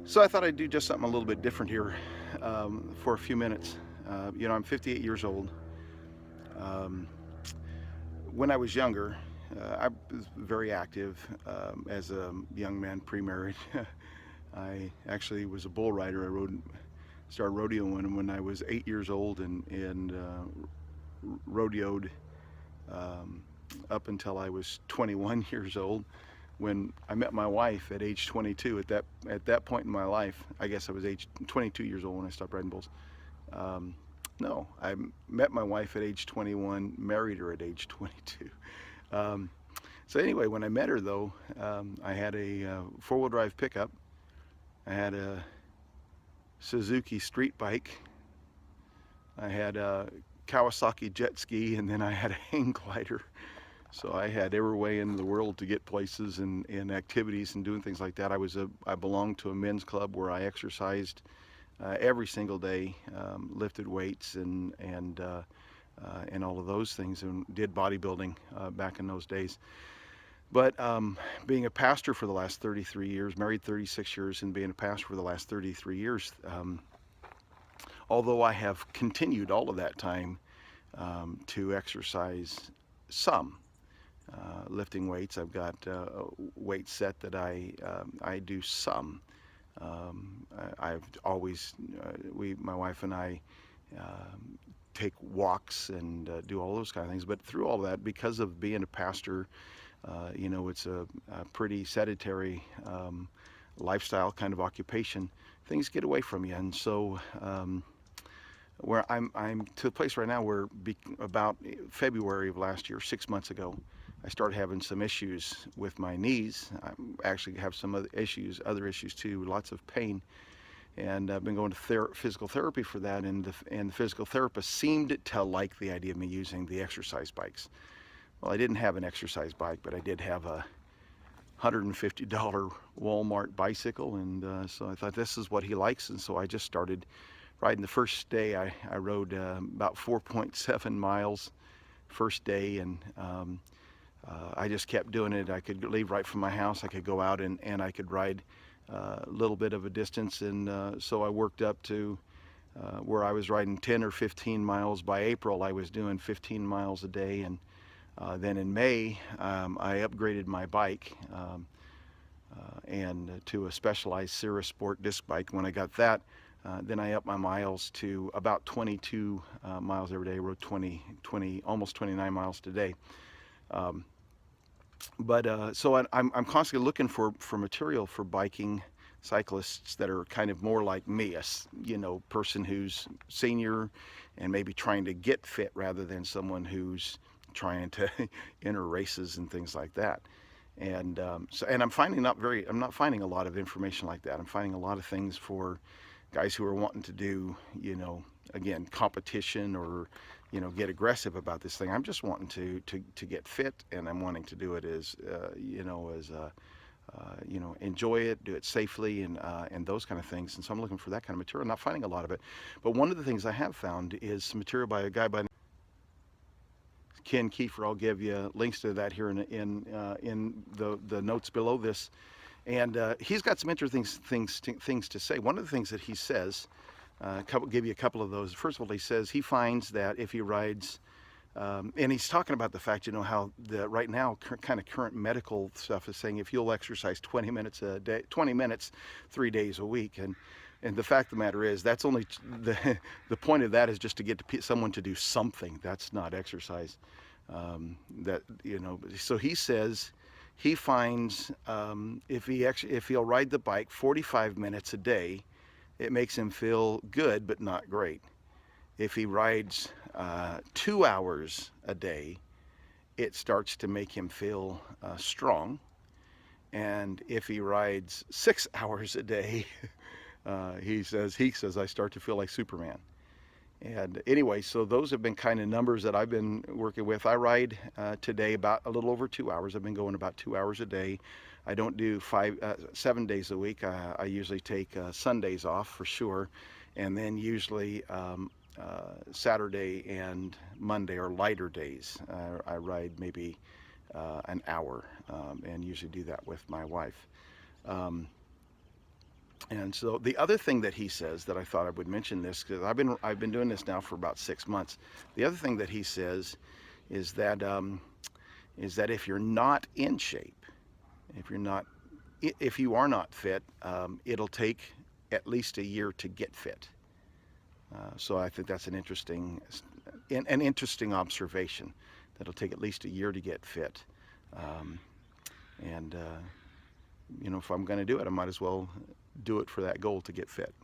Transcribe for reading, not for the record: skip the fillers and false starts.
So I thought I'd do just something a little bit different here for a few minutes. I'm 58 years old. Um, when I was younger, I was very active as a young man, pre-married. I actually was a bull rider. Started rodeoing when I was 8 years old and rodeoed um, up until I was 21 years old. When I met my wife at age 22, at that point in my life, I guess I was age 22 years old when I stopped riding bulls. Um, no, I met my wife at age 21, married her at age 22. Um, so anyway, when I met her though, I had a four-wheel drive pickup. I had a Suzuki street bike. I had a Kawasaki jet ski, and then I had a hang glider. So I had every way in the world to get places and activities and doing things like that. I belonged to a men's club where I exercised every single day, lifted weights and all of those things, and did bodybuilding back in those days. But being a pastor for the last 33 years, married 36 years, and being a pastor for the last 33 years, although I have continued all of that time to exercise some. Lifting weights. I've got a weight set that I do some. I've always my wife and I take walks and do all those kind of things. But through all that, because of being a pastor, it's a pretty sedentary lifestyle kind of occupation. Things get away from you, and so. Where I'm to the place right now where about February of last year, 6 months ago, I started having some issues with my knees. I actually have some other issues too, lots of pain, and I've been going to physical therapy for that. And the physical therapist seemed to like the idea of me using the exercise bikes. Well, I didn't have an exercise bike, but I did have a $150 Walmart bicycle, and so I thought this is what he likes, and so I just started riding. The first day I rode about 4.7 miles first day, and I just kept doing it. I could leave right from my house. I could go out and I could ride a little bit of a distance, and so I worked up to where I was riding 10 or 15 miles. By April, I was doing 15 miles a day, and then in May, I upgraded my bike and to a specialized Cirrus Sport disc bike. When I got that, then I upped my miles to about 22 miles every day. I rode 20, almost 29 miles today. So I'm constantly looking for material for biking cyclists that are kind of more like me, person who's senior and maybe trying to get fit rather than someone who's trying to enter races and things like that. And and I'm not finding a lot of information like that. I'm finding a lot of things for guys who are wanting to do, again, competition or, get aggressive about this thing. I'm just wanting to get fit, and I'm wanting to do it as, enjoy it, do it safely, and those kind of things. And so I'm looking for that kind of material. I'm not finding a lot of it. But one of the things I have found is some material by a guy by Ken Kiefer. I'll give you links to that here in the notes below this. And he's got some interesting things to say. One of the things that he says, give you a couple of those. First of all, he says he finds that if he rides, and he's talking about the fact, how right now kind of current medical stuff is saying if you'll exercise 20 minutes a day, 20 minutes, 3 days a week, and the fact of the matter is that's only the point of that is just to get someone to do something. That's not exercise. So he says he finds if he'll ride the bike 45 minutes a day, it makes him feel good but not great. If he rides 2 hours a day, it starts to make him feel strong. And if he rides 6 hours a day, he says I start to feel like Superman. And anyway, so those have been kind of numbers that I've been working with. I ride today about a little over 2 hours. I've been going about 2 hours a day. I don't do 7 days a week. I usually take Sundays off for sure, and then usually Saturday and Monday are lighter days. I ride maybe an hour, and usually do that with my wife. And so the other thing that he says that I thought I would mention this, because I've been doing this now for about 6 months. The other thing that he says is that if you're not in shape, if you're not if you are not fit, it'll take at least a year to get fit. So I think that's an interesting observation. That'll take at least a year to get fit. Um, and if I'm going to do it, I might as well do it for that goal to get fit.